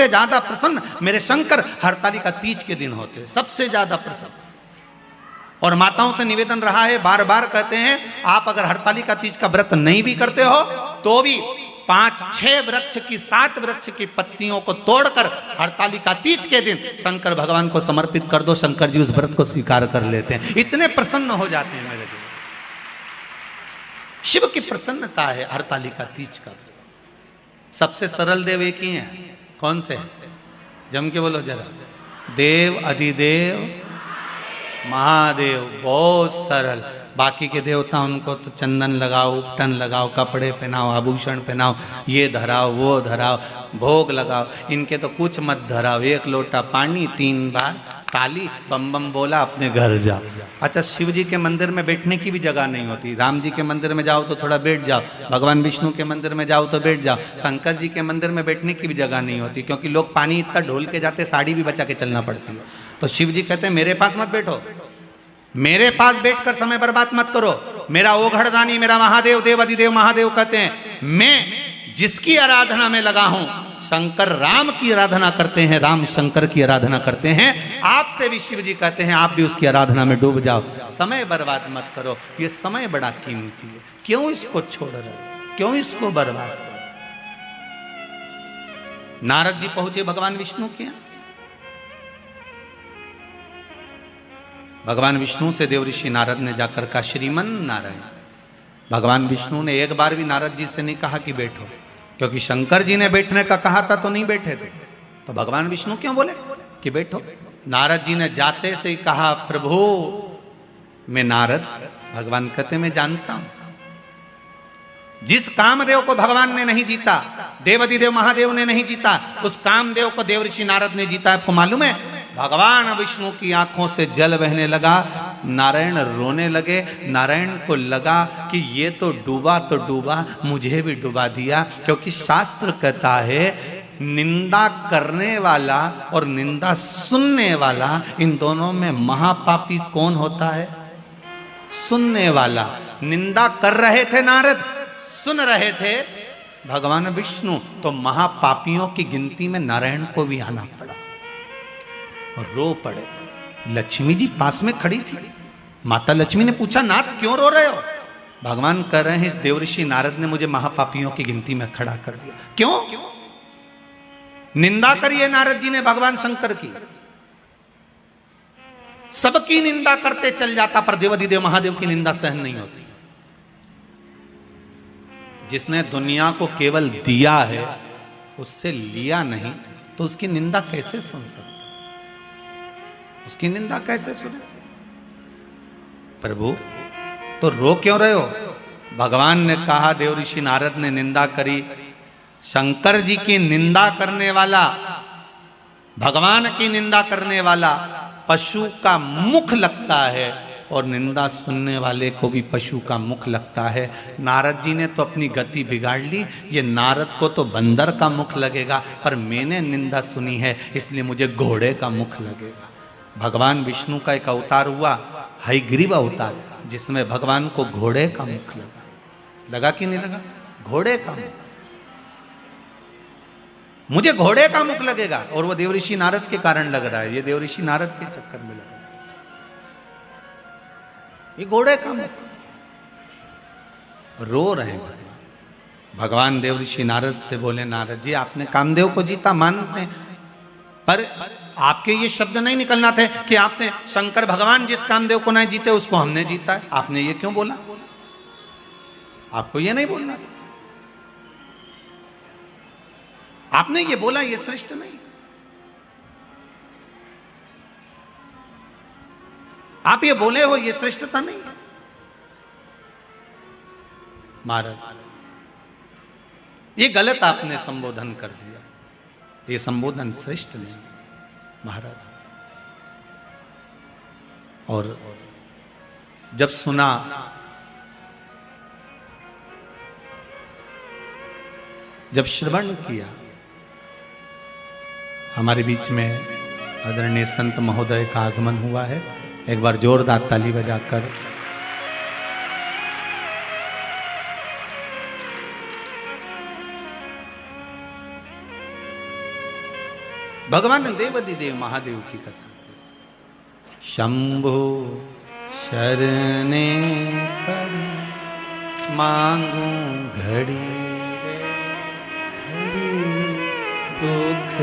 सबसे ज्यादा प्रसन्न मेरे शंकर हरतालिका तीज के दिन होते हैं, सबसे ज्यादा प्रसन्न। और माताओं से निवेदन रहा है, बार बार कहते हैं, आप अगर हरतालिका तीज का व्रत नहीं भी करते हो तो भी 5-6 वृक्ष की 7 वृक्ष की पत्तियों को तोड़कर हरतालिका तीज के दिन शंकर भगवान को समर्पित कर दो, शंकर जी उस व्रत को स्वीकार कर लेते हैं, इतने प्रसन्न हो जाते हैं मेरे दिल। शिव की प्रसन्नता है हरतालिका तीज का। सबसे सरल देव एक ही है, कौन से है? जम के बोलो जरा। देव अधिदेव महादेव, बहुत सरल। बाकी के देवता उनको तो चंदन लगाओ, उपटन लगाओ, कपड़े पहनाओ, आभूषण पहनाओ, ये धराओ वो धराओ, भोग लगाओ। इनके तो कुछ मत धराओ, 1 लोटा पानी 3 बार ताली, बम बम बोला, अपने घर जाओ। अच्छा, शिव जी के मंदिर में बैठने की भी जगह नहीं होती। राम जी के मंदिर में जाओ तो थोड़ा बैठ जाओ, भगवान विष्णु के मंदिर में जाओ तो बैठ जाओ, शंकर जी के मंदिर में बैठने की भी जगह नहीं होती, क्योंकि लोग पानी इतना ढोल के जाते, साड़ी भी बचा के चलना पड़ती है। तो शिव जी कहते हैं मेरे पास मत बैठो, मेरे पास बैठकर समय बर्बाद मत करो। मेरा ओघड़दानी, मेरा महादेव, देव अधिदेव महादेव कहते हैं, मैं जिसकी आराधना में लगा हूं, शंकर राम की आराधना करते हैं, राम शंकर की आराधना करते हैं। आपसे भी शिव जी कहते हैं आप भी उसकी आराधना में डूब जाओ, समय बर्बाद मत करो, ये समय बड़ा कीमती है, क्यों इसको छोड़ रहे हो, क्यों इसको बर्बाद करो। नारद जी पहुंचे भगवान विष्णु के यहाँ। भगवान विष्णु से देव ऋषि नारद ने जाकर कहा, श्रीमन नारायण। भगवान विष्णु ने एक बार भी नारद जी से नहीं कहा कि बैठो, क्योंकि शंकर जी ने बैठने का कहा था तो नहीं बैठे थे, तो भगवान विष्णु क्यों बोले कि बैठो। नारद जी ने जाते से ही कहा, प्रभु मैं नारद। भगवान कहते मैं जानता हूं, जिस कामदेव को भगवान ने नहीं जीता, देवाधिदेव महादेव ने नहीं जीता, उस कामदेव को देव ऋषि नारद ने जीता। आपको मालूम है, भगवान विष्णु की आंखों से जल बहने लगा, नारायण रोने लगे। नारायण को लगा कि ये तो डूबा, मुझे भी डुबा दिया, क्योंकि शास्त्र कहता है निंदा करने वाला और निंदा सुनने वाला, इन दोनों में महापापी कौन होता है? सुनने वाला। निंदा कर रहे थे नारद, सुन रहे थे भगवान विष्णु, तो महापापियों की गिनती में नारायण को भी आना पड़ा और रो पड़े। लक्ष्मी जी पास में खड़ी थी। माता लक्ष्मी ने पूछा, नाथ क्यों रो रहे हो? भगवान कह रहे हैं, इस देवऋषि नारद ने मुझे महापापियों की गिनती में खड़ा कर दिया। क्यों? निंदा करिए नारद जी ने भगवान शंकर की, सबकी निंदा करते चल जाता, पर देवाधिदेव महादेव की निंदा सहन नहीं होती। जिसने दुनिया को केवल दिया है, उससे लिया नहीं, तो उसकी निंदा कैसे सुन सकते? उसकी निंदा कैसे सुने? प्रभु तो रो क्यों रहे हो? भगवान ने कहा, देव ऋषि नारद ने निंदा करी। शंकर जी की निंदा करने वाला, भगवान की निंदा करने वाला पशु का मुख लगता है, और निंदा सुनने वाले को भी पशु का मुख लगता है। नारद जी ने तो अपनी गति बिगाड़ ली, ये नारद को तो बंदर का मुख लगेगा, पर मैंने निंदा सुनी है इसलिए मुझे घोड़े का मुख लगेगा। भगवान विष्णु का एक अवतार हुआ, हयग्रीव अवतार, जिसमें भगवान को घोड़े का मुख लगा कि नहीं लगा? घोड़े का मुख, मुझे घोड़े का मुख लगेगा, और वो देवऋषि नारद के कारण लग रहा है, ये देवऋषि नारद के चक्कर में लग रहा है, ये घोड़े का मुख। रो रहे हैं भगवान देवऋषि नारद से बोले, नारद जी आपने कामदेव को जीता मानते हैं, पर आपके ये शब्द नहीं निकलना थे कि आपने शंकर भगवान जिस कामदेव को नहीं जीते उसको हमने जीता है। आपने ये क्यों बोला? आपको ये नहीं बोलना था, आपने ये बोला, ये श्रेष्ठ नहीं। आप ये बोले हो, ये श्रेष्ठता नहीं। महाराज ये गलत आपने संबोधन कर दिया, ये संबोधन श्रेष्ठ नहीं महाराज। और जब सुना, जब श्रवण किया, हमारे बीच में आदरणीय संत महोदय का आगमन हुआ है। एक बार जोरदार ताली बजाकर भगवान देवाधिदेव महादेव की कथा। शंभो शरणे पड़ी मांगू घड़ी दुख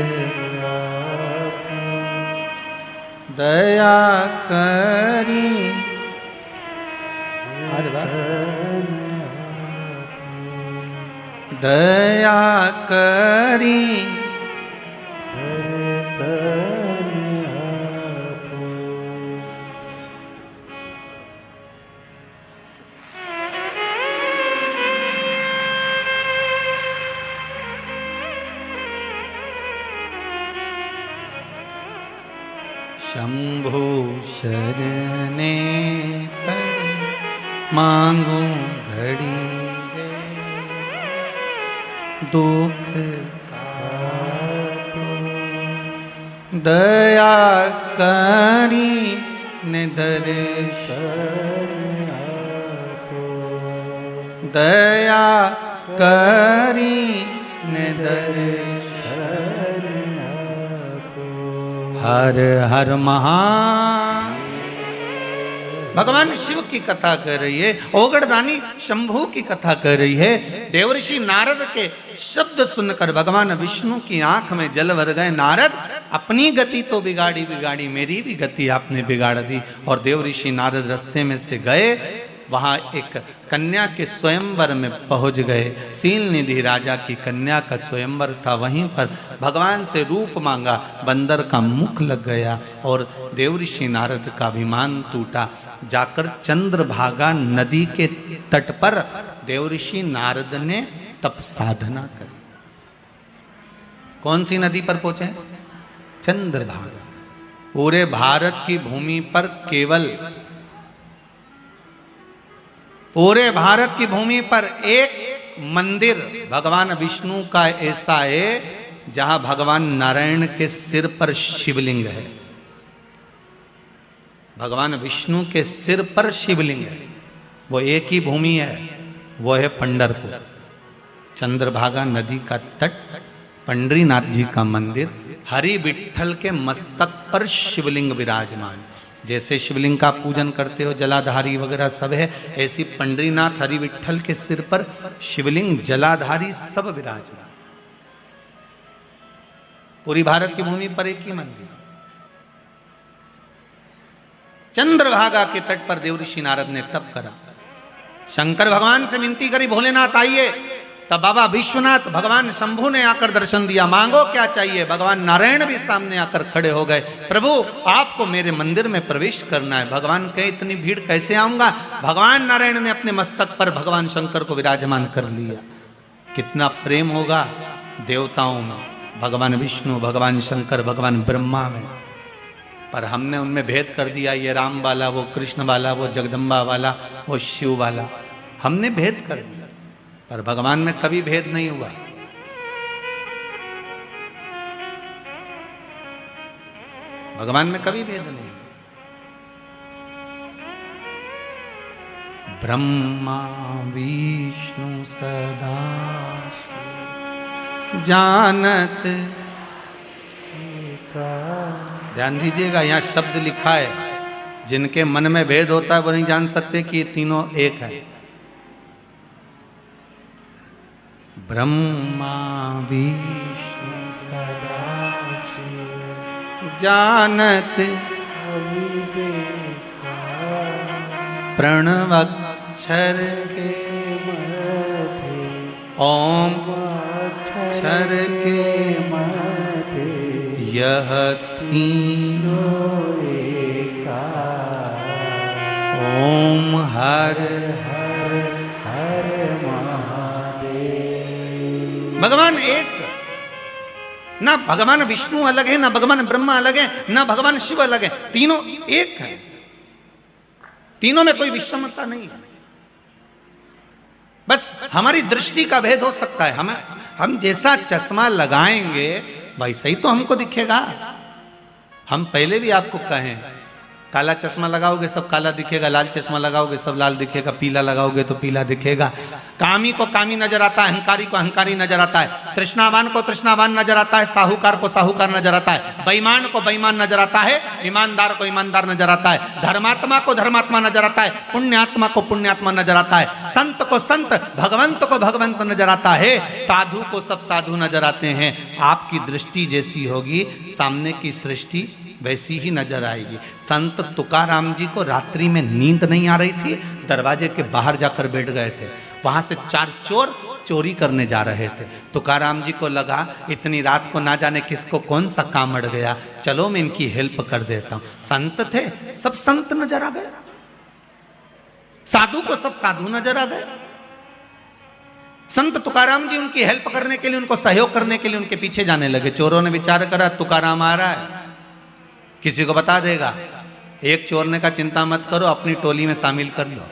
दया करी। दया करी शंभो शरणे पड़े मांगू घड़ी दुख दया करी निदर्श दया करी निदर्श। हर हर महा भगवान शिव की कथा कर रही है, ओगड़दानी शंभू की कथा कर रही है। देवर्षि नारद के शब्द सुनकर भगवान विष्णु की आंख में जल भर गए। नारद, अपनी गति तो बिगाड़ी बिगाड़ी, मेरी भी गति आपने बिगाड़ दी। और देवर्षि नारद रास्ते में से गए, वहां एक कन्या के स्वयंवर में पहुंच गए। सील निधि राजा की कन्या का स्वयंवर था, वहीं पर भगवान से रूप मांगा, बंदर का मुख लग गया और देवर्षि नारद का अभिमान टूटा। जाकर चंद्रभागा नदी के तट पर देवर्षि नारद ने तप साधना करी। कौन सी नदी पर पहुंचे? चंद्रभागा। पूरे भारत की भूमि पर केवल, पूरे भारत की भूमि पर एक मंदिर भगवान विष्णु का ऐसा है जहां भगवान नारायण के सिर पर शिवलिंग है। भगवान विष्णु के सिर पर शिवलिंग है, वो एक ही भूमि है, वो है पंढरपुर। चंद्रभागा नदी का तट, पंडरीनाथ जी का मंदिर, हरि विठ्ठल के मस्तक पर शिवलिंग विराजमान। जैसे शिवलिंग का पूजन करते हो, जलाधारी वगैरह सब है, ऐसी पंडरीनाथ हरि विठ्ठल के सिर पर शिवलिंग, जलाधारी सब विराजमान। पूरी भारत की भूमि पर एक ही मंदिर। चंद्रभागा के तट पर देवर्षि नारद ने तप करा। शंकर भगवान से विनती करी, भोलेनाथ आइए। तब बाबा विश्वनाथ, भगवान शंभू ने आकर दर्शन दिया, मांगो क्या चाहिए। भगवान नारायण भी सामने आकर खड़े हो गए, प्रभु आपको मेरे मंदिर में प्रवेश करना है। भगवान कहे, इतनी भीड़ कैसे आऊंगा। भगवान नारायण ने अपने मस्तक पर भगवान शंकर को विराजमान कर लिया। कितना प्रेम होगा देवताओं में, भगवान विष्णु, भगवान शंकर, भगवान ब्रह्मा में। पर हमने उनमें भेद कर दिया, ये राम वाला, वो कृष्ण वाला, वो जगदम्बा वाला, वो शिव वाला, हमने भेद कर दिया। पर भगवान में कभी भेद नहीं हुआ। भगवान में कभी भेद नहीं। ब्रह्मा विष्णु सदा जानत। ध्यान दीजिएगा, यहाँ शब्द लिखा है, जिनके मन में भेद होता है वो नहीं जान सकते कि ये तीनों एक है। ब्रह्मा विष्णु सदा जानत प्रणवक्षर के ओम अक्षर के यह तीनों एका ओम हर हर हर महादेव। भगवान एक, ना भगवान विष्णु अलग है, ना भगवान ब्रह्मा अलग है, ना भगवान शिव अलग है, तीनों एक है। तीनों में कोई विषमता नहीं है। बस हमारी दृष्टि का भेद हो सकता है। हम जैसा चश्मा लगाएंगे वैसा ही तो हमको दिखेगा। हम पहले भी आपको कहें काला चश्मा लगाओगे सब काला दिखेगा, लाल चश्मा लगाओगे सब लाल दिखेगा, पीला लगाओगे तो पीला दिखेगा। कामी को कामी नजर आता है, अहंकारी को अहंकारी नजर आता है, तृष्णावान को तृष्णावान नजर आता है, साहूकार को साहूकार नजर आता है, बेईमान को बेईमान नजर आता है, ईमानदार को ईमानदार नजर आता है, धर्मात्मा को धर्मात्मा नजर आता है, पुण्यात्मा को पुण्यात्मा नजर आता है, संत को संत, भगवंत को भगवंत नजर आता है, साधु को सब साधु नजर आते हैं। आपकी दृष्टि जैसी होगी सामने की सृष्टि वैसी ही नजर आएगी। संत तुकाराम जी को रात्रि में नींद नहीं आ रही थी, दरवाजे के बाहर जाकर बैठ गए थे। वहां से 4 चोर चोरी करने जा रहे थे। तुकाराम जी को लगा इतनी रात को ना जाने किसको कौन सा काम अड़ गया, चलो मैं इनकी हेल्प कर देता हूं। संत थे, सब संत नजर आ गए, साधु को सब साधु नजर आ गए। संत तुकाराम जी उनकी हेल्प करने के लिए, उनको सहयोग करने के लिए उनके पीछे जाने लगे। चोरों ने विचार करा तुकाराम आ रहा है, किसी को बता देगा। एक चोर ने कहा चिंता मत करो, अपनी टोली में शामिल कर लो।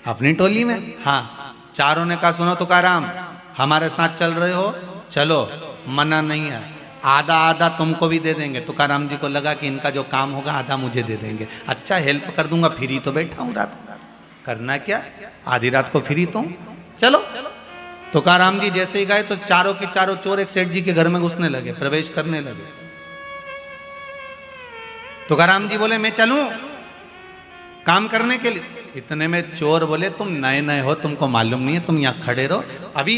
अपनी टोली में? हाँ। चारों ने कहा सुनो तुकाराम, हमारे साथ चल रहे हो, चलो, मना नहीं है, आधा आधा तुमको भी दे देंगे। तुकाराम जी को लगा कि इनका जो काम होगा आधा मुझे दे देंगे। अच्छा, हेल्प कर दूंगा, फ्री तो बैठा हूं रात को, करना क्या, आधी रात को फ्री तो हूं, चलो। तुकाराम जी जैसे ही गए तो चारों के चारों चोर एक सेठ जी के घर में घुसने लगे, प्रवेश करने लगे। तुकाराम जी बोले मैं चलूं काम करने के लिए। इतने में चोर बोले तुम नए नए हो, तुमको मालूम नहीं है, तुम यहाँ खड़े रहो, अभी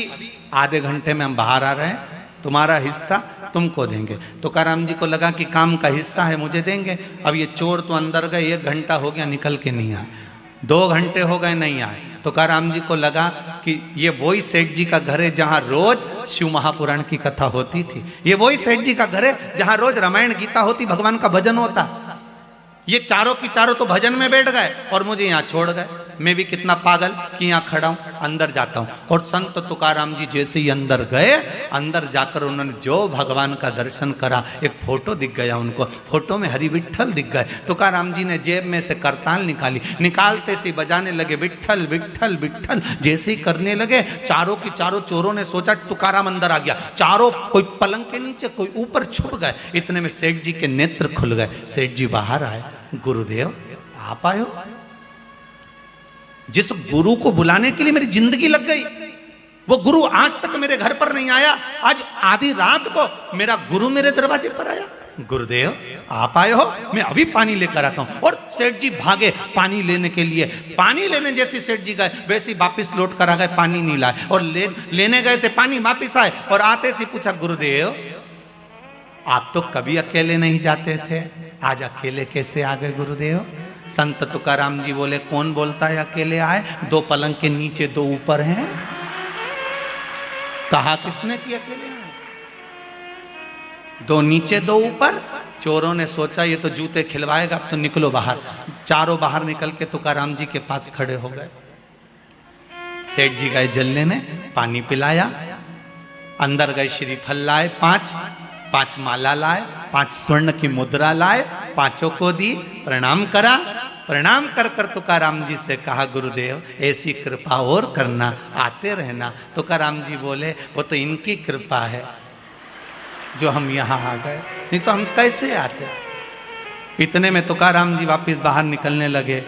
आधे घंटे में हम बाहर आ रहे हैं, तुम्हारा हिस्सा तुमको देंगे। तुकाराम जी को लगा कि काम का हिस्सा है, मुझे देंगे। अब ये चोर तो अंदर गए, 1 घंटा हो गया निकल के नहीं आए, 2 घंटे हो गए नहीं आए। तुकाराम जी को लगा कि ये वही सेठ जी का घर है जहाँ रोज शिव महापुराण की कथा होती थी, ये वही सेठ जी का घर है जहाँ रोज रामायण गीता होती, भगवान का भजन होता। ये चारों की चारों तो भजन में बैठ गए और मुझे यहाँ छोड़ गए। मैं भी कितना पागल कि यहाँ खड़ा हूँ, अंदर जाता हूँ। और संत तुकाराम जी जैसे ही अंदर गए, अंदर जाकर उन्होंने जो भगवान का दर्शन करा, एक फोटो दिख गया उनको, फोटो में हरि विठ्ठल दिख गए। तुकाराम जी ने जेब में से करताल निकाली, निकालते से बजाने लगे विठ्ठल विठ्ठल विठ्ठल। जैसे ही करने लगे, चारों की चारों चोरों ने सोचा तुकाराम अंदर आ गया, चारों कोई पलंग के नीचे, कोई ऊपर छुप गए। इतने में सेठ जी के नेत्र खुल गए, सेठ जी बाहर आए, गुरुदेव आप आए हो। जिस गुरु को बुलाने के लिए मेरी जिंदगी लग गई, वो गुरु आज तक मेरे घर पर नहीं आया, आज आधी रात को मेरा गुरु मेरे दरवाजे पर आया। गुरुदेव आप आए हो, मैं अभी पानी लेकर आता हूं। और सेठ जी भागे पानी लेने के लिए। पानी लेने जैसे सेठ जी गए, वैसे ही वापिस लौट कर आ गए, पानी नहीं लाए। और लेने गए थे पानी, वापिस आए और आते से पूछा गुरुदेव आप तो कभी अकेले नहीं जाते थे, आज अकेले कैसे आ गए गुरुदेव। संत तुकाराम जी बोले कौन बोलता है अकेले आए, 2 पलंग के नीचे 2 ऊपर हैं, कहा किसने कि अकेले आए, 2 नीचे 2 ऊपर। चोरों ने सोचा ये तो जूते खिलवाएगा, अब तो निकलो बाहर। चारों बाहर निकल के तुकाराम जी के पास खड़े हो गए। सेठ जी गए जल लेने, पानी पिलाया, अंदर गए श्रीफल लाए 5 माला लाए, 5 स्वर्ण की मुद्रा लाए, 5 को दी, प्रणाम करा। प्रणाम कर कर तुकाराम जी से कहा गुरुदेव ऐसी कृपा और करना, आते रहना। तुकाराम जी बोले वो तो इनकी कृपा है जो हम यहाँ आ गए, नहीं तो हम कैसे आते। इतने में तुकाराम जी वापस बाहर निकलने लगे।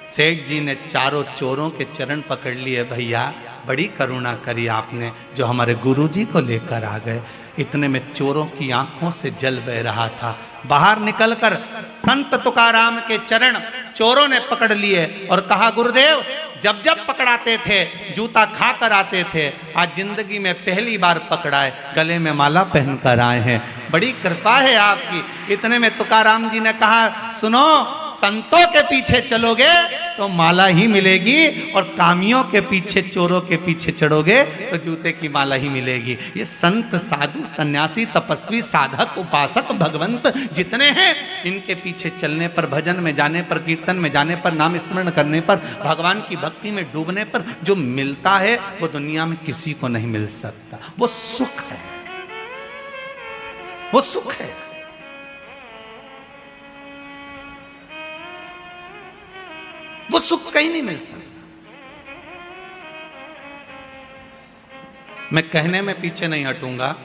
सेठ जी ने चारों चोरों के चरण पकड़ लिए, भैया बड़ी करुणा करी आपने जो हमारे गुरुजी को लेकर आ गए। इतने में चोरों की आंखों से जल बह रहा था। बाहर निकलकर संत तुकाराम के चरण चोरों ने पकड़ लिए और कहा गुरुदेव जब जब पकड़ाते थे जूता खा कर आते थे, आज जिंदगी में पहली बार पकड़ाए, गले में माला पहनकर आए हैं, बड़ी कृपा है आपकी। इतने में तुकाराम जी ने कहा सुनो, संतों के पीछे चलोगे तो माला ही मिलेगी और कामियों के पीछे, चोरों के पीछे चढ़ोगे तो जूते की माला ही मिलेगी। ये संत साधु सन्यासी तपस्वी साधक उपासक भगवंत जितने हैं, इनके पीछे चलने पर, भजन में जाने पर, कीर्तन में जाने पर, नाम स्मरण करने पर, भगवान की भक्ति में डूबने पर जो मिलता है वो दुनिया में किसी को नहीं मिल सकता। वो सुख है, वो सुख है। वो सुख कहीं नहीं मिल सकता। मैं कहने में पीछे नहीं हटूंगा।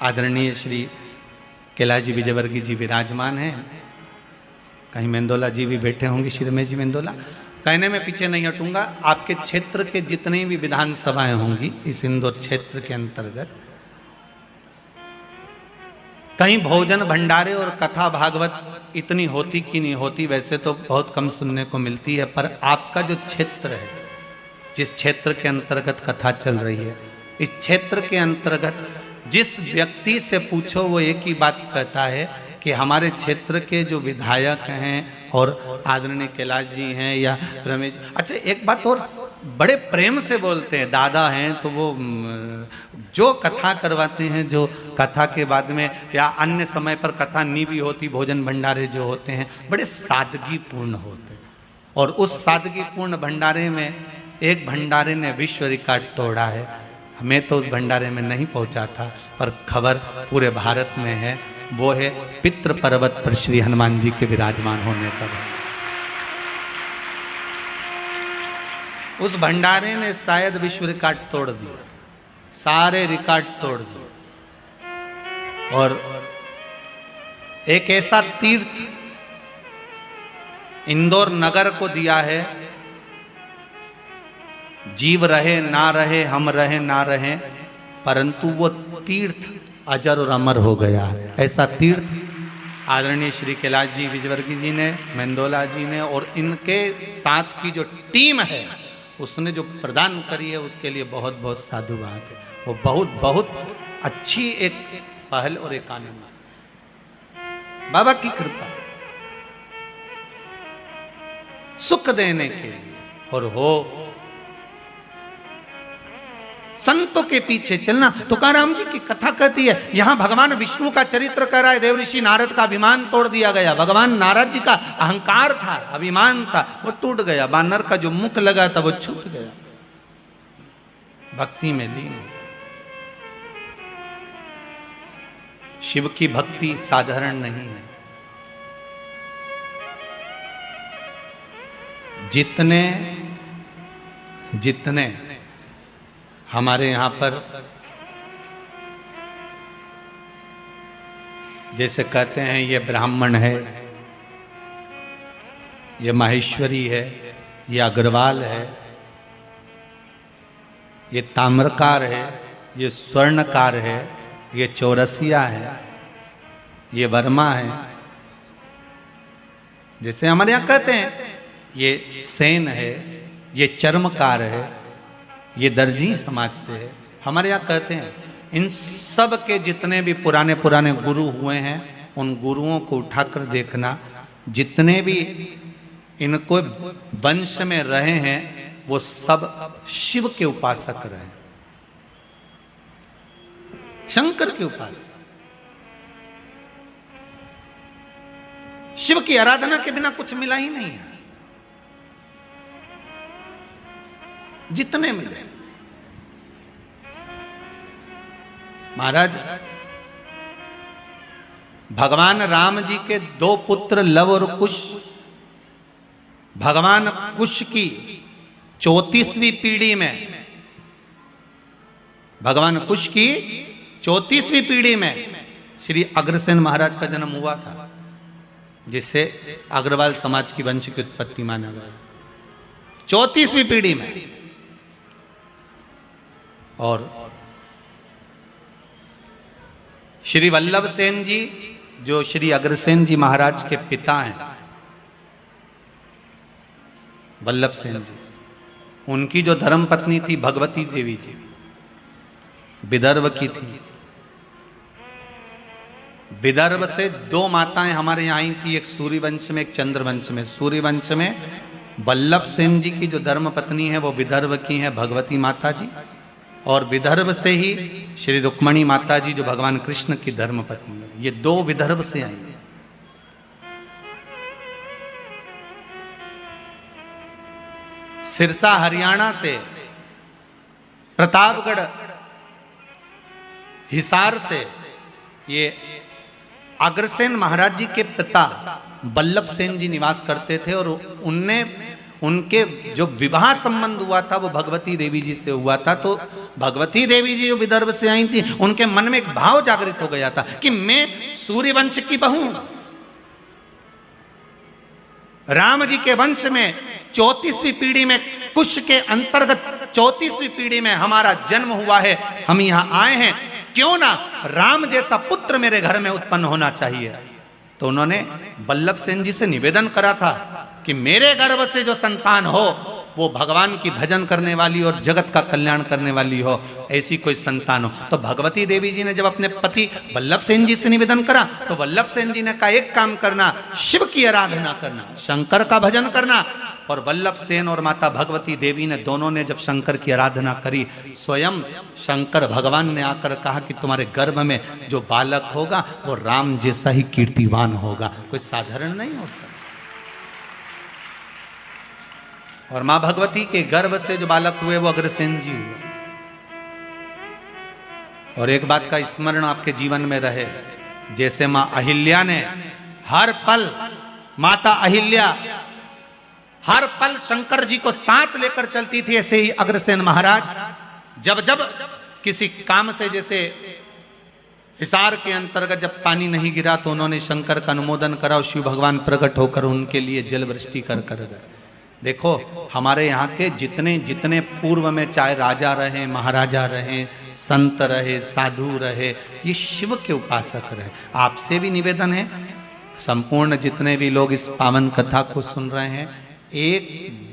आदरणीय श्री कैलाश जी विजयवर्गीय जी विराजमान हैं। कहीं मेंदोला जी भी बैठे होंगे, श्री रमेश जी मेंदोला। कहने में पीछे नहीं हटूंगा, आपके क्षेत्र के जितनी भी विधानसभाएं होंगी इस इंदौर क्षेत्र के अंतर्गत, कहीं भोजन भंडारे और कथा भागवत इतनी होती कि नहीं होती, वैसे तो बहुत कम सुनने को मिलती है, पर आपका जो क्षेत्र है, जिस क्षेत्र के अंतर्गत कथा चल रही है, इस क्षेत्र के अंतर्गत जिस व्यक्ति से पूछो वो एक ही बात कहता है कि हमारे क्षेत्र के जो विधायक हैं और आदरणीय कैलाश जी हैं या रमेश, अच्छा एक बात और बड़े प्रेम से बोलते हैं, दादा हैं तो वो जो कथा करवाते हैं, जो कथा के बाद में या अन्य समय पर कथा नहीं भी होती, भोजन भंडारे जो होते हैं बड़े सादगी पूर्ण होते हैं। और उस सादगी पूर्ण भंडारे में एक भंडारे ने विश्व रिकॉर्ड तोड़ा है। हमें तो उस भंडारे में नहीं पहुंचा था, पर खबर पूरे भारत में है, वो है पितृ पर्वत पर श्री हनुमान जी के विराजमान होने का। उस भंडारे ने शायद विश्व रिकॉर्ड तोड़ दिया, सारे रिकॉर्ड तोड़ दिए। और एक ऐसा तीर्थ इंदौर नगर को दिया है, जीव रहे ना रहे, हम रहे ना रहे, परंतु वो तीर्थ अजर और अमर हो गया है। ऐसा तीर्थ आदरणीय श्री कैलाश जी विजयवर्गीय जी ने, मेंदोला जी ने और इनके साथ की जो टीम है उसने जो प्रदान करी है, उसके लिए बहुत बहुत साधुवाद है। वो बहुत बहुत अच्छी एक पहल और एक आनंद, बाबा की कृपा सुख देने के लिए। और हो संतों के पीछे चलना। तुकाराम जी की कथा कहती है, यहां भगवान विष्णु का चरित्र कह रहा है, देव ऋषि नारद का अभिमान तोड़ दिया गया। भगवान नारद जी का अहंकार था, अभिमान था, वो टूट गया। बानर का जो मुख लगा था वो छूट गया, भक्ति में लीन। शिव की भक्ति साधारण नहीं है। जितने जितने हमारे यहाँ पर जैसे कहते हैं ये ब्राह्मण है, ये माहेश्वरी है, ये अग्रवाल है, ये ताम्रकार है, ये स्वर्णकार है, ये चौरसिया है, ये वर्मा है, जैसे हमारे यहाँ कहते हैं ये सेन है, ये चर्मकार है, ये दर्जी समाज से है। हमारे यहाँ कहते हैं इन सब के जितने भी पुराने पुराने गुरु हुए हैं, उन गुरुओं को उठाकर देखना, जितने भी इनको वंश में रहे हैं वो सब शिव के उपासक रहे, शंकर के उपासक। शिव की आराधना के बिना कुछ मिला ही नहीं है। जितने मिले महाराज, भगवान राम जी के दो पुत्र लव और कुश, भगवान कुश की 34वीं पीढ़ी में, भगवान कुश की 34वीं पीढ़ी में श्री अग्रसेन महाराज का जन्म हुआ था, जिससे अग्रवाल समाज की वंश की उत्पत्ति माना गया। 34वीं पीढ़ी में। और श्री वल्लभ सेन जी जो श्री अग्रसेन जी महाराज के पिता हैं, वल्लभ सेन जी, उनकी जो धर्म पत्नी थी भगवती देवी जी, विदर्भ की थी। विदर्भ से दो माताएं हमारे यहाँ आई थी, एक सूर्यवंश में, एक चंद्रवंश में। सूर्यवंश में वल्लभ सेन जी की जो धर्म पत्नी है वो विदर्भ की है भगवती माता जी, और विदर्भ से ही श्री रुक्मणी माता जी जो भगवान कृष्ण की धर्म पत्नी है। ये दो विदर्भ से आई। सिरसा हरियाणा से, प्रतापगढ़ हिसार से ये अग्रसेन महाराज जी के पिता वल्लभ सेन जी निवास करते थे, और उनने उनके जो विवाह संबंध हुआ था वो भगवती देवी जी से हुआ था। तो भगवती देवी जी जो विदर्भ से आई थी, उनके मन में एक भाव जागृत हो गया था कि मैं सूर्यवंश की बहू हूं, राम जी के वंश में 34वीं पीढ़ी में, कुश के अंतर्गत 34वीं पीढ़ी में हमारा जन्म हुआ है, हम यहां आए हैं, क्यों ना राम जैसा पुत्र मेरे घर में उत्पन्न होना चाहिए। तो उन्होंने बल्लभ सेन जी से निवेदन करा था कि मेरे गर्भ से जो संतान हो वो भगवान की भजन करने वाली और जगत का कल्याण करने वाली हो, ऐसी कोई संतान हो। तो भगवती देवी जी ने जब अपने पति वल्लभ सेन जी से निवेदन करा तो वल्लभ सेन जी ने कहा एक काम करना, शिव की आराधना करना, शंकर का भजन करना। और वल्लभ सेन और माता भगवती देवी ने दोनों ने जब शंकर की आराधना करी, स्वयं शंकर भगवान ने आकर कहा कि तुम्हारे गर्भ में जो बालक होगा वो राम जैसा ही कीर्तिवान होगा, कोई साधारण नहीं हो सकता। और मां भगवती के गर्भ से जो बालक हुए वो अग्रसेन जी हुए। और एक बात का स्मरण आपके जीवन में रहे, जैसे मां अहिल्या ने हर पल, माता अहिल्या हर पल शंकर जी को साथ लेकर चलती थी, ऐसे ही अग्रसेन महाराज जब जब किसी काम से, जैसे हिसार के अंतर्गत जब पानी नहीं गिरा तो उन्होंने शंकर का अनुमोदन करा और शिव भगवान प्रकट होकर उनके लिए जल वृष्टि कर गए। देखो हमारे यहाँ के जितने जितने पूर्व में चाहे राजा रहे, महाराजा रहे, संत रहे, साधु रहे, ये शिव के उपासक रहे। आपसे भी निवेदन है, संपूर्ण जितने भी लोग इस पावन कथा को सुन रहे हैं, एक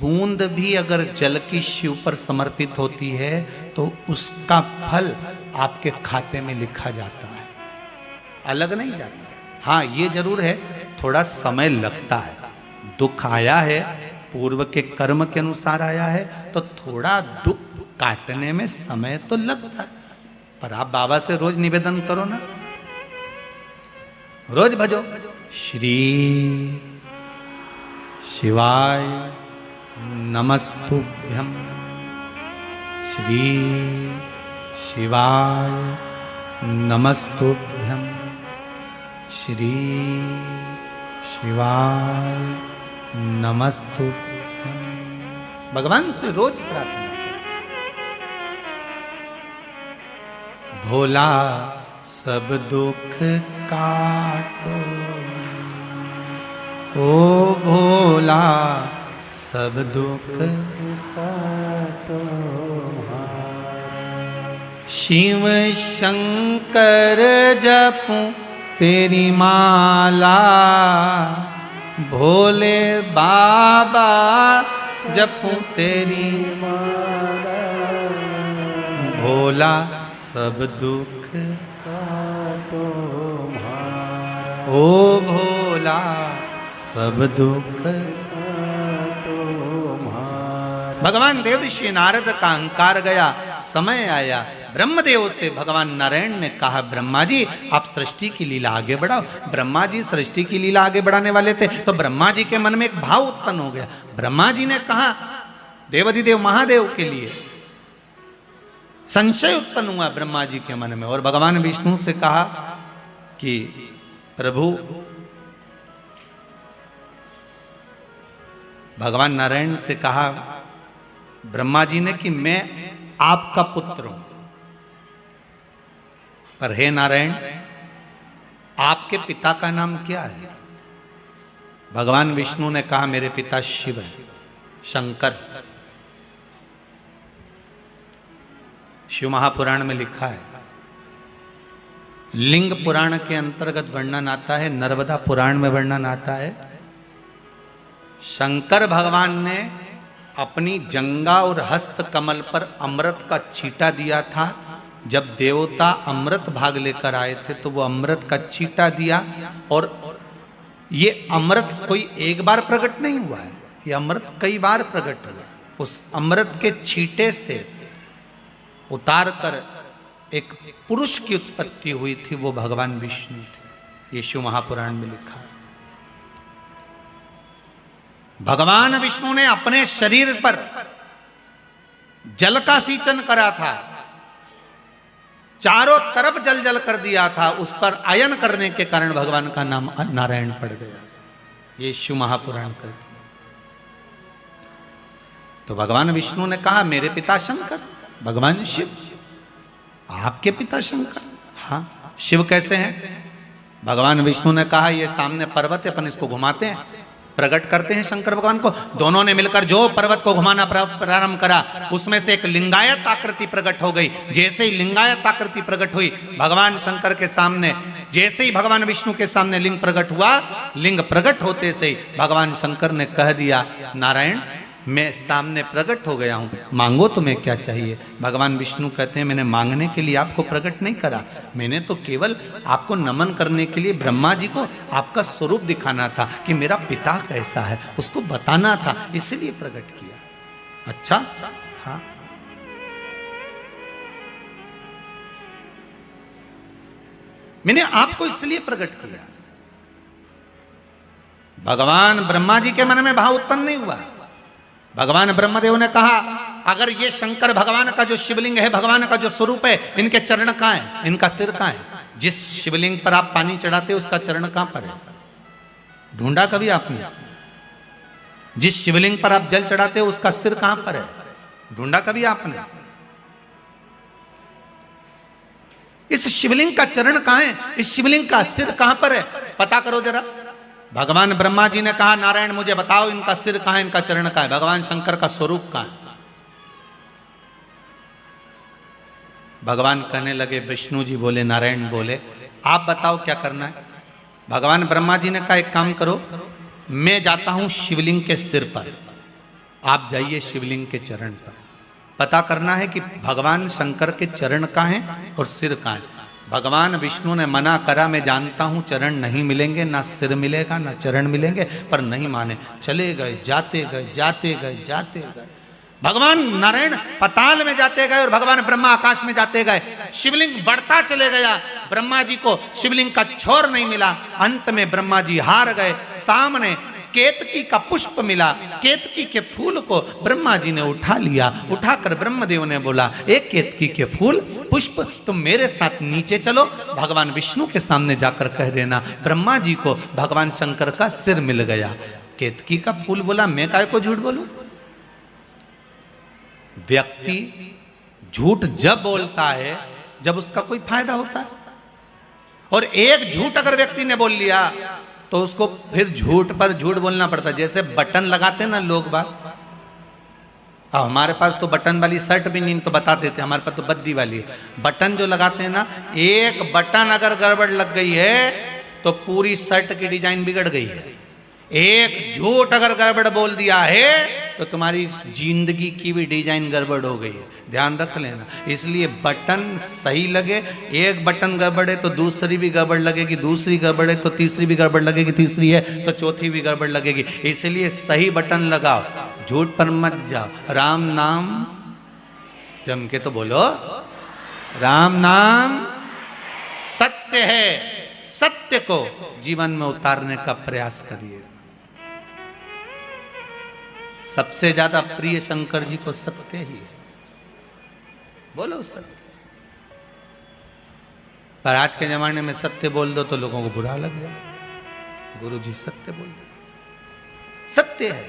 बूंद भी अगर जल की शिव पर समर्पित होती है तो उसका फल आपके खाते में लिखा जाता है, अलग नहीं जाता। हाँ ये जरूर है, थोड़ा समय लगता है, दुख आया है, पूर्व के कर्म के अनुसार आया है, तो थोड़ा दुख काटने में समय तो लगता है। पर आप बाबा से रोज निवेदन करो ना, रोज भजो श्री शिवाय नमस्तुभ्यं, श्री शिवाय नमस्तुभ्यं, श्री शिवाय नमस्तुभ्यं। भगवान से रोज प्रार्थना करो। भोला सब दुख काटो, ओ भोला सब दुख काटो, शिव शंकर जपूं तेरी माला, भोले बाबा जपूं तेरी माला, भोला सब दुख काटो, ओ भोला सब दुख काटो। भगवान देवर्षि नारद का अहंकार गया, समय आया, ब्रह्मदेव से भगवान नारायण ने कहा ब्रह्मा जी आप सृष्टि की लीला आगे बढ़ाओ। ब्रह्मा जी सृष्टि की लीला आगे बढ़ाने वाले थे, तो ब्रह्मा जी के मन में एक भाव उत्पन्न हो गया। ब्रह्मा जी ने कहा, देवाधिदेव महादेव के लिए संशय उत्पन्न हुआ ब्रह्मा जी के मन में, और भगवान विष्णु से कहा कि प्रभु, भगवान नारायण से कहा ब्रह्मा जी ने कि मैं आपका पुत्र हूं, पर हे नारायण आपके पिता का नाम क्या है? भगवान विष्णु ने कहा मेरे पिता शिव है, शंकर। शिव महापुराण में लिखा है, लिंग पुराण के अंतर्गत वर्णन आता है, नर्मदा पुराण में वर्णन आता है, शंकर भगवान ने अपनी जंगा और हस्त कमल पर अमृत का छींटा दिया था। जब देवता अमृत भाग लेकर आए थे तो वो अमृत का छींटा दिया, और ये अमृत कोई एक बार प्रकट नहीं हुआ है, ये अमृत कई बार प्रकट हुआ। उस अमृत के छींटे से उतार कर एक पुरुष की उत्पत्ति हुई थी, वो भगवान विष्णु थे। ये शिव महापुराण में लिखा है। भगवान विष्णु ने अपने शरीर पर जल का सिंचन करा था, चारों तरफ जल जल कर दिया था, उस पर आयन करने के कारण भगवान का नाम नारायण पड़ गया। ये शिव महापुराण कहते हैं। तो भगवान विष्णु ने कहा मेरे पिता शंकर, भगवान शिव। आपके पिता शंकर? हाँ। शिव कैसे हैं? भगवान विष्णु ने कहा ये सामने पर्वत है, अपन इसको घुमाते हैं, प्रकट करते हैं शंकर भगवान को। दोनों ने मिलकर जो पर्वत को घुमाना प्रारंभ करा, उसमें से एक लिंगायत आकृति प्रकट हो गई। जैसे ही लिंगायत आकृति प्रकट हुई, भगवान शंकर के सामने, जैसे ही भगवान विष्णु के सामने लिंग प्रकट हुआ, लिंग प्रकट होते से ही भगवान शंकर ने कह दिया, नारायण मैं सामने प्रकट हो गया हूं, मांगो तुम्हें क्या चाहिए। भगवान विष्णु कहते हैं, मैंने मांगने के लिए आपको प्रकट नहीं करा, मैंने तो केवल आपको नमन करने के लिए ब्रह्मा जी को आपका स्वरूप दिखाना था कि मेरा पिता कैसा है, उसको बताना था, इसलिए प्रकट किया। अच्छा, हाँ, मैंने आपको इसलिए प्रकट किया। भगवान ब्रह्मा जी के मन में भाव उत्पन्न नहीं हुआ। भगवान ब्रह्मदेव ने कहा, अगर ये शंकर भगवान का जो शिवलिंग है, भगवान का जो स्वरूप है, इनके चरण कहां है, इनका सिर कहां है? जिस शिवलिंग पर आप पानी चढ़ाते हो उसका चरण कहां पर है? ढूंढा कभी आपने? जिस शिवलिंग पर आप जल चढ़ाते हो उसका सिर कहां पर है? ढूंढा कभी आपने? इस शिवलिंग का चरण कहां है, इस शिवलिंग का सिर कहां पर है, पता करो जरा। भगवान ब्रह्मा जी ने कहा, नारायण मुझे बताओ इनका सिर कहां है, इनका चरण कहां है, भगवान शंकर का स्वरूप कहां है? भगवान कहने लगे, विष्णु जी बोले, नारायण बोले, आप बताओ क्या करना है। भगवान ब्रह्मा जी ने कहा, एक काम करो, मैं जाता हूं शिवलिंग के सिर पर, आप जाइए शिवलिंग के चरण पर। पता करना है कि भगवान शंकर के चरण कहां हैं और सिर कहां है। भगवान विष्णु ने मना करा, मैं जानता हूं चरण नहीं मिलेंगे, ना सिर मिलेगा ना चरण मिलेंगे, पर नहीं माने, चले गए, जाते गए, जाते गए, जाते गए। भगवान नारायण पाताल में जाते गए और भगवान ब्रह्मा आकाश में जाते गए। शिवलिंग बढ़ता चले गया, ब्रह्मा जी को शिवलिंग का छोर नहीं मिला। अंत में ब्रह्मा जी हार गए। सामने केतकी का पुष्प मिला, केतकी के फूल को ब्रह्मा जी ने उठा लिया। उठाकर ब्रह्मदेव ने बोला, एक केतकी के फूल पुष्प, तुम मेरे साथ नीचे चलो, भगवान विष्णु के सामने जाकर कह देना ब्रह्मा जी को भगवान शंकर का सिर मिल गया। केतकी का फूल बोला, मैं काय को झूठ बोलूं? व्यक्ति झूठ जब बोलता है जब उसका कोई फायदा होता है, और एक झूठ अगर व्यक्ति ने बोल लिया तो उसको फिर झूठ पर झूठ बोलना पड़ता है। जैसे बटन लगाते ना लोग बात, हमारे पास तो बटन वाली शर्ट भी नहीं तो बता देते, हमारे पास तो बद्दी वाली है। बटन जो लगाते हैं ना, एक बटन अगर गड़बड़ लग गई है तो पूरी शर्ट की डिजाइन बिगड़ गई है। एक झूठ अगर गड़बड़ बोल दिया है तो तुम्हारी जिंदगी की भी डिजाइन गड़बड़ हो गई है, ध्यान रख लेना। इसलिए बटन सही लगे, एक बटन गड़बड़ है तो दूसरी भी गड़बड़ लगेगी, दूसरी गड़बड़ है तो तीसरी भी गड़बड़ लगेगी, तीसरी है तो चौथी भी गड़बड़ लगेगी। इसलिए सही बटन लगाओ, झूठ पर मत जाओ। राम नाम जम के तो बोलो, राम नाम सत्य है, सत्य को जीवन में उतारने का प्रयास करिए। सबसे ज्यादा प्रिय शंकर जी को सत्य ही है, बोलो सत्य। पर आज के जमाने में सत्य बोल दो तो लोगों को बुरा लग जाए। गुरु जी सत्य बोल दो, सत्य है।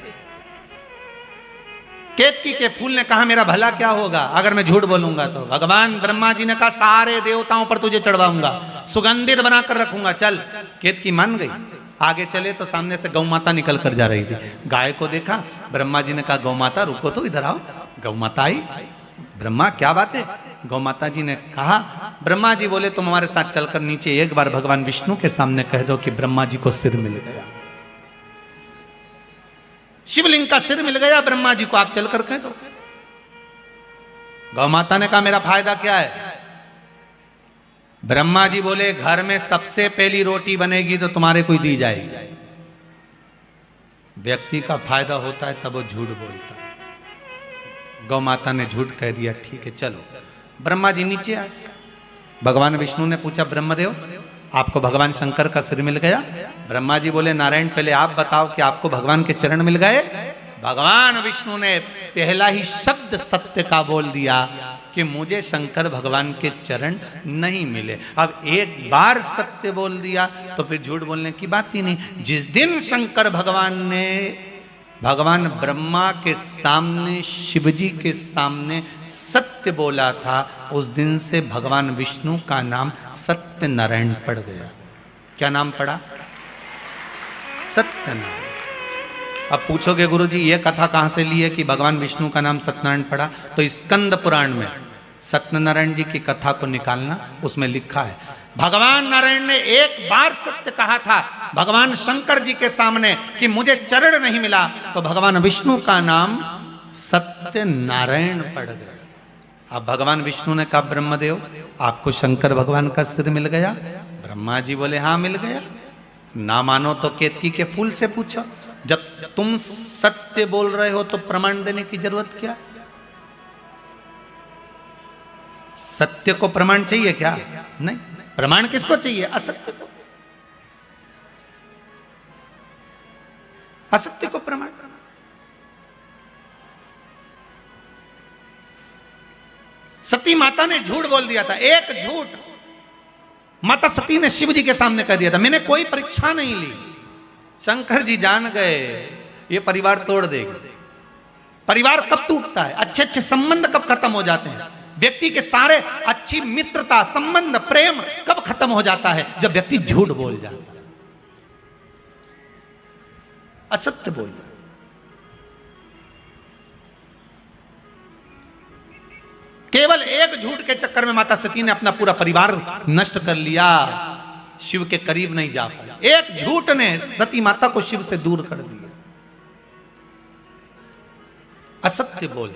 केतकी के फूल ने कहा, मेरा भला क्या होगा अगर मैं झूठ बोलूंगा तो? भगवान ब्रह्मा जी ने कहा, सारे देवताओं पर तुझे चढ़वाऊंगा, सुगंधित बनाकर रखूंगा, चल। केतकी मान गई। आगे चले तो सामने से गौ माता निकल कर जा रही थी। गाय को देखा, ब्रह्मा जी ने कहा, गौ माता रुको तो, इधर आओ। गौ माता आई। ब्रह्मा क्या बात है? गौ माता जी ने कहा, ब्रह्मा जी बोले, तुम हमारे साथ चलकर नीचे एक बार भगवान विष्णु के सामने कह दो कि ब्रह्मा जी को सिर मिल गया, शिवलिंग का सिर मिल गया ब्रह्मा जी को, आप चलकर कह दो। गौ माता ने कहा, मेरा फायदा क्या है? ब्रह्मा जी बोले, घर में सबसे पहली रोटी बनेगी तो तुम्हारे को दी जाएगी। व्यक्ति का फायदा होता है तब वो झूठ बोलता है। गौ माता ने झूठ कह दिया, ठीक है चलो। ब्रह्मा जी नीचे आए। भगवान विष्णु ने पूछा, ब्रह्मदेव आपको भगवान शंकर का सिर मिल गया? ब्रह्मा जी बोले, नारायण पहले आप बताओ कि आपको भगवान के चरण मिल गए? भगवान विष्णु ने पहला ही शब्द सत्य का बोल दिया कि मुझे शंकर भगवान के चरण नहीं मिले। अब एक बार सत्य बोल दिया तो फिर झूठ बोलने की बात ही नहीं। जिस दिन शंकर भगवान ने भगवान ब्रह्मा के सामने, शिवजी के सामने सत्य बोला था, उस दिन से भगवान विष्णु का नाम सत्य नारायण पड़ गया। क्या नाम पड़ा? सत्य नारायण। अब पूछोगे गुरुजी ये कथा कहाँ से ली है कि भगवान विष्णु का नाम सत्यनारायण पड़ा? तो स्कंद पुराण में सत्यनारायण जी की कथा को निकालना, उसमें लिखा है भगवान नारायण ने एक बार सत्य कहा था भगवान शंकर जी के सामने कि मुझे चरण नहीं मिला, तो भगवान विष्णु का नाम सत्यनारायण पड़ गया। अब भगवान विष्णु ने कहा ब्रह्मदेव आपको शंकर भगवान का सिर मिल गया? ब्रह्मा जी बोले हाँ मिल गया। ना मानो तो केतकी के फूल से पूछो। जब तुम सत्य बोल रहे हो तो प्रमाण देने की जरूरत क्या? सत्य को प्रमाण चाहिए क्या? नहीं। प्रमाण किसको चाहिए? असत्य को। असत्य को प्रमाण। सती माता ने झूठ बोल दिया था, एक झूठ माता सती ने शिव जी के सामने कर दिया था, मैंने कोई परीक्षा नहीं ली। शंकर जी जान गए ये परिवार तोड़ देगी। परिवार कब टूटता है? अच्छे अच्छे संबंध कब खत्म हो जाते हैं? व्यक्ति के सारे अच्छी मित्रता, संबंध, प्रेम कब खत्म हो जाता है? जब व्यक्ति झूठ बोल जाता है, असत्य बोल जाता है। केवल एक झूठ के चक्कर में माता सती ने अपना पूरा परिवार नष्ट कर लिया, शिव के करीब नहीं जा पाया। एक झूठ ने सती माता को शिव से दूर कर दिया। असत्य बोल।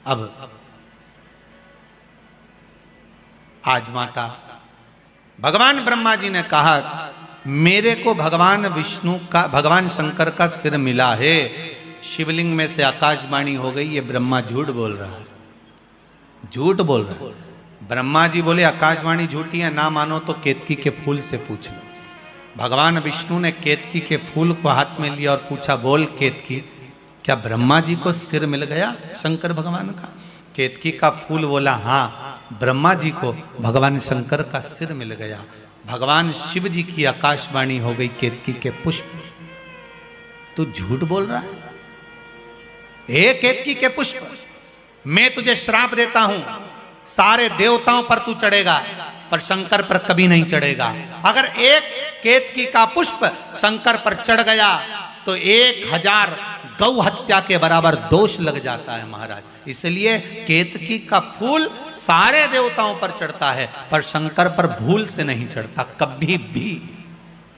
अब आज माता भगवान ब्रह्मा जी ने कहा मेरे को भगवान विष्णु का, भगवान शंकर का सिर मिला है। शिवलिंग में से आकाशवाणी हो गई ये ब्रह्मा झूठ बोल रहा है, झूठ बोल रहा है। ब्रह्मा जी बोले आकाशवाणी झूठी है, ना मानो तो केतकी के फूल से पूछ लो। भगवान विष्णु ने केतकी के फूल को हाथ में लिया और पूछा बोल केतकी क्या ब्रह्मा जी को सिर मिल गया शंकर भगवान का? केतकी का फूल बोला हाँ ब्रह्मा जी को भगवान शंकर का सिर मिल गया। भगवान शिव जी की आकाशवाणी हो गई केतकी के पुष्प। तू झूठ बोल रहा है? हे केतकी के पुष्प, मैं तुझे श्राप देता हूं, सारे देवताओं पर तू चढ़ेगा पर शंकर पर कभी नहीं चढ़ेगा। अगर एक केतकी का पुष्प शंकर पर चढ़ गया तो 1000 गौ हत्या के बराबर दोष लग जाता है महाराज। इसलिए केतकी का फूल सारे देवताओं पर चढ़ता है पर शंकर पर भूल से नहीं चढ़ता, कभी भी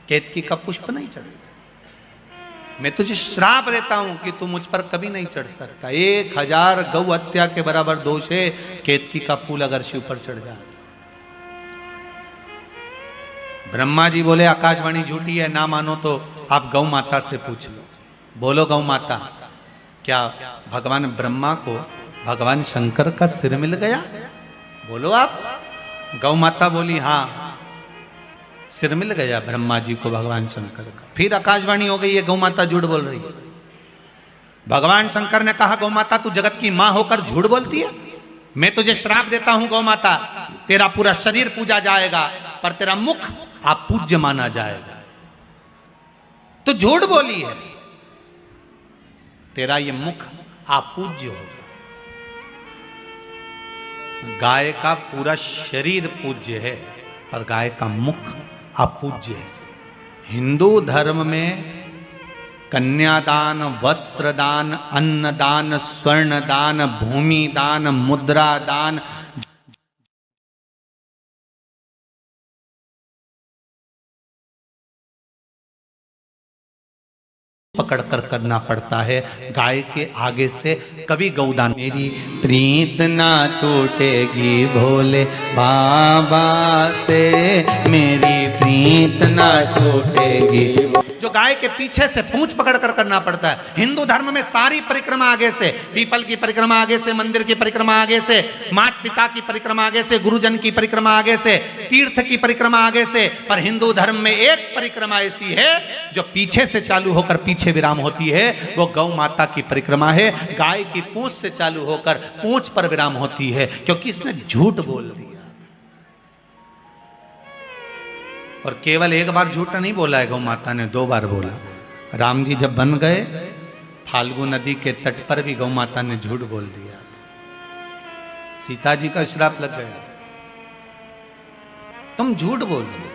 केतकी का पुष्प नहीं चढ़ेगा। मैं तुझे श्राप देता हूं कि तू मुझ पर कभी नहीं चढ़ सकता। 1000 गौ हत्या के बराबर दोष है केतकी का फूल अगर शिव पर चढ़ जाए। ब्रह्मा जी बोले आकाशवाणी झूठी है, ना मानो तो आप गौ माता से पूछ लो। बोलो गौ माता क्या भगवान ब्रह्मा को भगवान शंकर का सिर मिल गया? बोलो आप। गौ माता बोली हाँ सिर मिल गया ब्रह्मा जी को भगवान शंकर का। फिर आकाशवाणी हो गई है गौ माता झूठ बोल रही है। भगवान शंकर ने कहा गौ माता तू जगत की मां होकर झूठ बोलती है? मैं तुझे श्राप देता हूं गौ माता, तेरा पूरा शरीर पूजा जाएगा पर तेरा मुख आप पूज्य माना जाएगा। तो झूठ बोली है, तेरा ये मुख आप पूज्य होगा। गाय का पूरा शरीर पूज्य है पर गाय का मुख अपूज्य है। हिंदू धर्म में कन्यादान, वस्त्रदान, अन्नदान, स्वर्णदान, भूमि दान, मुद्रा दान, पकड़कर करना पड़ता है। गाय के आगे से कभी गौदान। मेरी प्रीत ना टूटेगी भोले बाबा से, मेरी प्रीत ना टूटेगी। जो गाय के पीछे से पूंछ पकड़कर करना पड़ता है। हिंदू धर्म में सारी परिक्रमा आगे से, पीपल की परिक्रमा आगे से, मंदिर की परिक्रमा आगे से, माता पिता की परिक्रमा आगे से, गुरुजन की परिक्रमा आगे से, तीर्थ की परिक्रमा आगे से। पर हिंदू धर्म में एक परिक्रमा ऐसी है जो पीछे से चालू होकर पीछे विराम होती है, वो गौ माता की परिक्रमा है। गाय की पूंछ से चालू होकर पूंछ पर विराम होती है, क्योंकि इसने झूठ बोल दिया। और केवल एक बार झूठ नहीं बोला है गौ माता ने, 2 बार बोला। राम जी जब बन गए फाल्गु नदी के तट पर भी गौ माता ने झूठ बोल दिया। सीता जी का श्राप लग गया, तुम झूठ बोल रहे।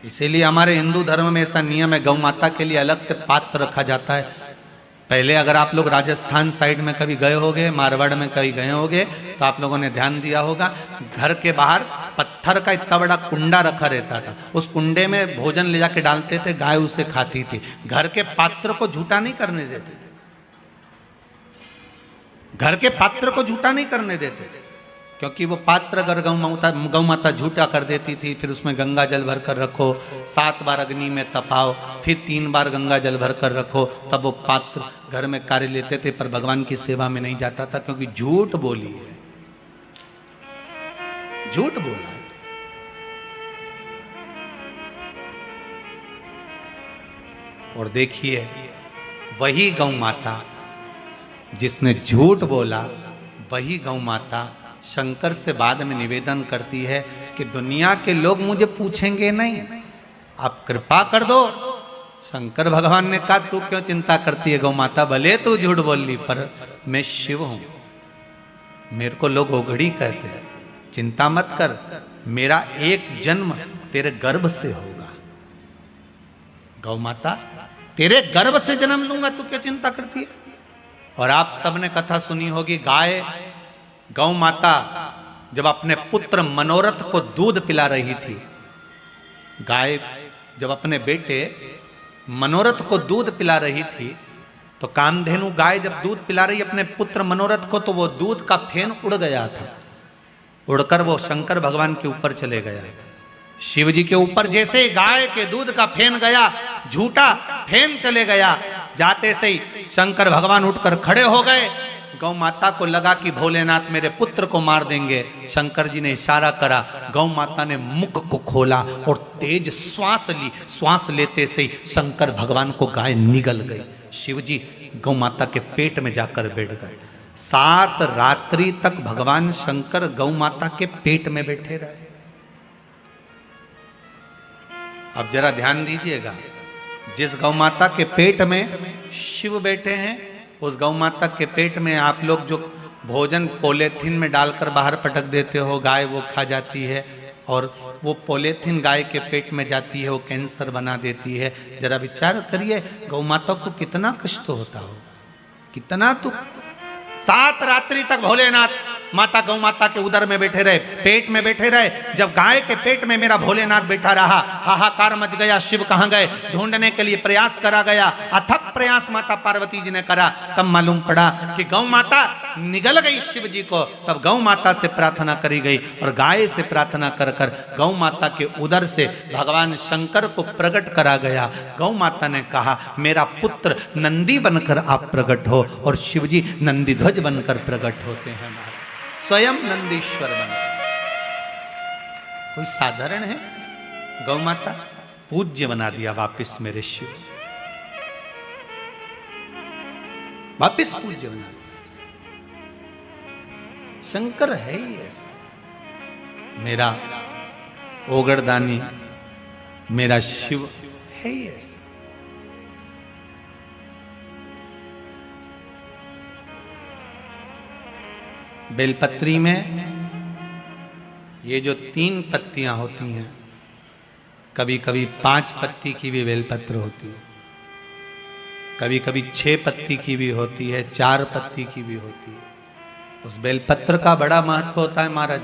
इसीलिए हमारे हिंदू धर्म में ऐसा नियम है, गौ माता के लिए अलग से पात्र रखा जाता है। पहले अगर आप लोग राजस्थान साइड में कभी गए होंगे, मारवाड़ में कभी गए होंगे, तो आप लोगों ने ध्यान दिया होगा, घर के बाहर पत्थर का इतना बड़ा कुंडा रखा रहता था। उस कुंडे में भोजन ले जाके डालते थे, गाय उसे खाती थी। घर के पात्र को झूठा नहीं करने देते थे, घर के पात्र को झूठा नहीं करने देते थे, क्योंकि वो पात्र अगर गौ माता झूठा कर देती थी, फिर उसमें गंगा जल भर कर रखो, 7 बार अग्नि में तपाओ, फिर 3 बार गंगा जल भर कर रखो, तब वो पात्र घर में कार्य लेते थे, पर भगवान की सेवा में नहीं जाता था, क्योंकि झूठ बोली है, झूठ बोला। और देखिए वही गौ माता जिसने झूठ बोला, वही गौ माता शंकर से बाद में निवेदन करती है कि दुनिया के लोग मुझे पूछेंगे नहीं, आप कृपा कर दो। शंकर भगवान ने कहा तू क्यों चिंता करती है गौ माता, भले तू झूठ बोल ली, पर मैं शिव हूं, मेरे को लोग ओघड़ी कहते हैं, चिंता मत कर, मेरा एक जन्म तेरे गर्भ से होगा। गौ माता तेरे गर्भ से जन्म लूंगा, तू क्या चिंता करती है। और आप सबने कथा सुनी होगी, गाय गौ माता जब अपने पुत्र मनोरथ को दूध पिला रही थी, गाय जब अपने बेटे मनोरथ को दूध पिला रही थी, तो कामधेनु गाय जब दूध पिला रही अपने पुत्र मनोरथ को, तो वो दूध का फेन उड़ गया था, उड़कर वो शंकर भगवान के ऊपर चले गया। शिव जी के ऊपर जैसे गाय के दूध का फेन गया, झूठा फेन चले गया, जाते से ही शंकर भगवान उठकर खड़े हो गए। गौ माता को लगा कि भोलेनाथ मेरे पुत्र को मार देंगे। शंकर जी ने इशारा करा, गौ माता ने मुख को खोला और तेज श्वास ली, श्वास लेते से ही शंकर भगवान को गाय निगल गई। शिव जी गौ माता के पेट में जाकर बैठ गए। 7 रात्रि तक भगवान शंकर गौ माता के पेट में बैठे रहे। अब जरा ध्यान दीजिएगा, जिस गौ माता के पेट में शिव बैठे हैं, उस गौ माता के पेट में आप लोग जो भोजन पॉलीथीन में डालकर बाहर पटक देते हो, गाय वो खा जाती है, और वो पॉलीथीन गाय के पेट में जाती है, वो कैंसर बना देती है। जरा विचार करिए गौ माता को कितना कष्ट होता हो, कितना। तो 7 रात्रि तक भोलेनाथ माता गौ माता के उदर में बैठे रहे, पेट में बैठे रहे। जब गाय के पेट में मेरा भोलेनाथ बैठा रहा, हाहाकार मच गया, शिव कहां गए ढूंढने के लिए प्रयास करा गया। अथक प्रयास माता पार्वती जी ने करा, तब मालूम पड़ा कि गौ माता निगल गई शिव जी को। तब गौ माता से प्रार्थना करी गई, और गाय से प्रार्थना कर कर गौ माता के उदर से भगवान शंकर को प्रकट करा गया। गौ माता ने कहा मेरा पुत्र नंदी बनकर आप प्रकट हो, और शिव जी नंदी ध्वज बनकर प्रकट होते हैं, स्वयं नंदीश्वर बनकर। कोई साधारण है, गौ माता पूज्य बना दिया वापिस मेरे शिव, वापिस पूज्य बना दिया। शंकर है ही ऐसा, मेरा ओगड़दानी, मेरा शिव है ही ऐसा। बेलपत्री में ये जो 3 पत्तियां होती हैं, कभी कभी 5 पत्ती की भी बेलपत्र होती है, कभी कभी 6 पत्ती की भी होती है, 4 पत्ती की भी होती है। उस बेलपत्र का बड़ा महत्व होता है महाराज।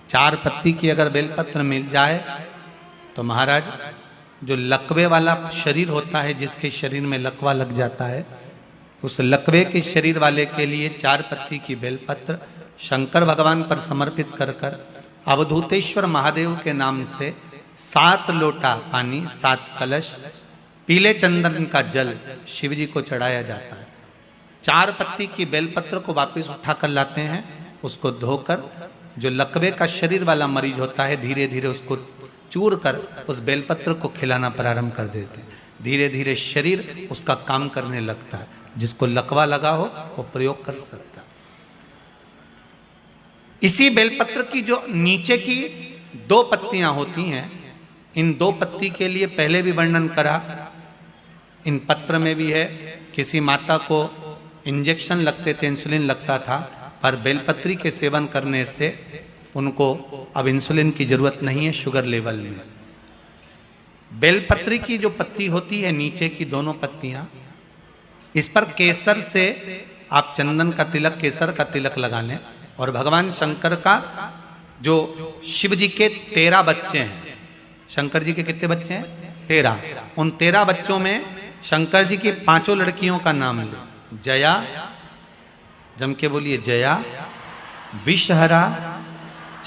4 पत्ती की अगर बेलपत्र मिल जाए तो महाराज, जो लकवे वाला शरीर होता है, जिसके शरीर में लकवा लग जाता है, उस लकवे के शरीर वाले के लिए 4 पत्ती की बेलपत्र शंकर भगवान पर समर्पित कर कर अवधूतेश्वर महादेव के नाम से 7 लोटा पानी, 7 कलश, पीले चंदन का जल शिव जी को चढ़ाया जाता है। 4 पत्ती की बेलपत्र को वापस उठा कर लाते हैं, उसको धोकर जो लकवे का शरीर वाला मरीज होता है, धीरे धीरे उसको चूर कर उस बेलपत्र को खिलाना प्रारंभ कर देते हैं। धीरे धीरे शरीर उसका काम करने लगता है। जिसको लकवा लगा हो वो प्रयोग कर सकता। इसी बेलपत्र की जो नीचे की 2 पत्तियां होती हैं, इन 2 पत्ती के लिए पहले भी वर्णन करा, इन पत्र में भी है। किसी माता को इंजेक्शन लगते थे, इंसुलिन लगता था, पर बेलपत्री के सेवन करने से उनको अब इंसुलिन की जरूरत नहीं है शुगर लेवल में। बेलपत्री की जो पत्ती होती है, नीचे की दोनों पत्तियां, इस पर केसर से आप चंदन का तिलक, केसर का तिलक लगा लें। और भगवान शंकर का जो शिव जी के 13 बच्चे हैं, शंकर जी के कितने बच्चे हैं? 13। उन 13 बच्चों में शंकर जी की 5 लड़कियों का नाम ले। जया, जम के बोलिए, जया, विषहरा,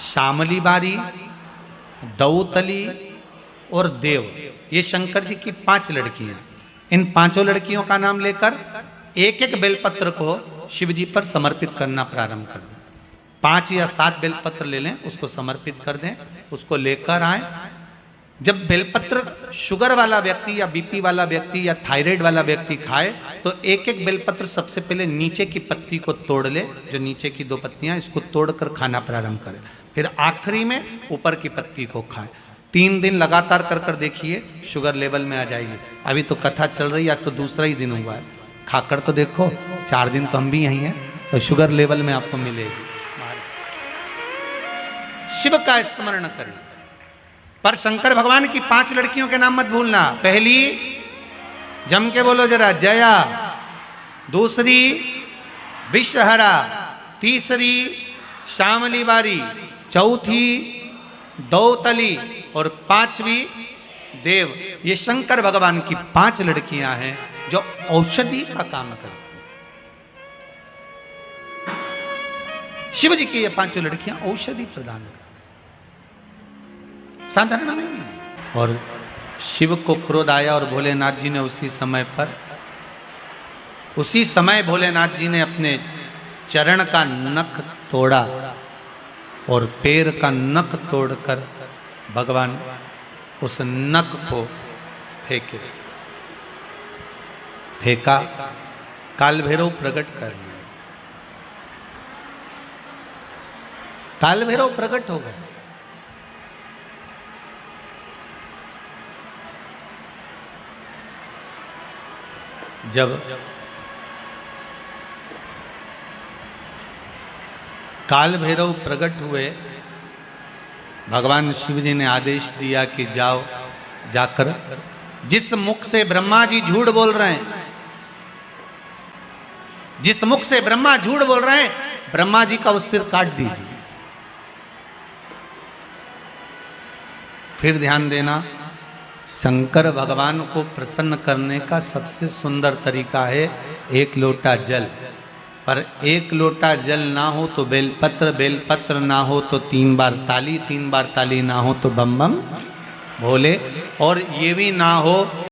श्यामली बारी, दौतली और देव। ये शंकर जी की 5 लड़कियां। इन 5 लड़कियों का नाम लेकर एक एक बेलपत्र को शिव जी पर समर्पित करना प्रारंभ कर दें। 5 या 7 बेलपत्र ले लें, उसको समर्पित कर दें, उसको लेकर आए। जब बेलपत्र शुगर वाला व्यक्ति या बीपी वाला व्यक्ति या थायराइड वाला व्यक्ति खाए तो एक एक बेलपत्र सबसे पहले नीचे की पत्ती को तोड़ ले, जो नीचे की 2 पत्तियां, इसको तोड़कर खाना प्रारंभ करे। फिर आखिरी में ऊपर की पत्ती को खाए। 3 दिन लगातार कर कर देखिए, शुगर लेवल में आ जाएगी। अभी तो कथा चल रही है, आज तो दूसरा ही दिन हुआ है, खाकर तो देखो, 4 दिन तो हम भी यहीं हैं, तो शुगर लेवल में आपको मिलेगी। शिव का स्मरण करें। पर शंकर भगवान की 5 लड़कियों के नाम मत भूलना। पहली, जम के बोलो जरा, जया। दूसरी, विषहरा। तीसरी, श्यामली बारी। चौथी, दौतली। और 5वीं, देव। ये शंकर भगवान की 5 लड़कियां हैं जो औषधि का काम करती हैं। शिव जी की ये 5 लड़कियां औषधि प्रदान करती, साधारण नहीं है। और शिव को क्रोध आया और भोलेनाथ जी ने उसी समय भोलेनाथ जी ने अपने चरण का नख तोड़ा और पैर का नख तोड़कर भगवान उस नख को फेंका। काल भैरव प्रकट कर दिए। काल भैरव प्रकट हो गए। जब काल भैरव प्रकट हुए, भगवान शिव जी ने आदेश दिया कि जाओ, जाकर जिस मुख से ब्रह्मा जी झूठ बोल रहे हैं, जिस मुख से ब्रह्मा झूठ बोल रहे हैं, ब्रह्मा जी का वो सिर काट दीजिए। फिर ध्यान देना, शंकर भगवान को प्रसन्न करने का सबसे सुंदर तरीका है 1 लोटा जल। पर 1 लोटा जल ना हो तो बेलपत्र, बेलपत्र ना हो तो 3 बार ताली, 3 बार ताली ना हो तो बम बम भोले, और ये भी ना हो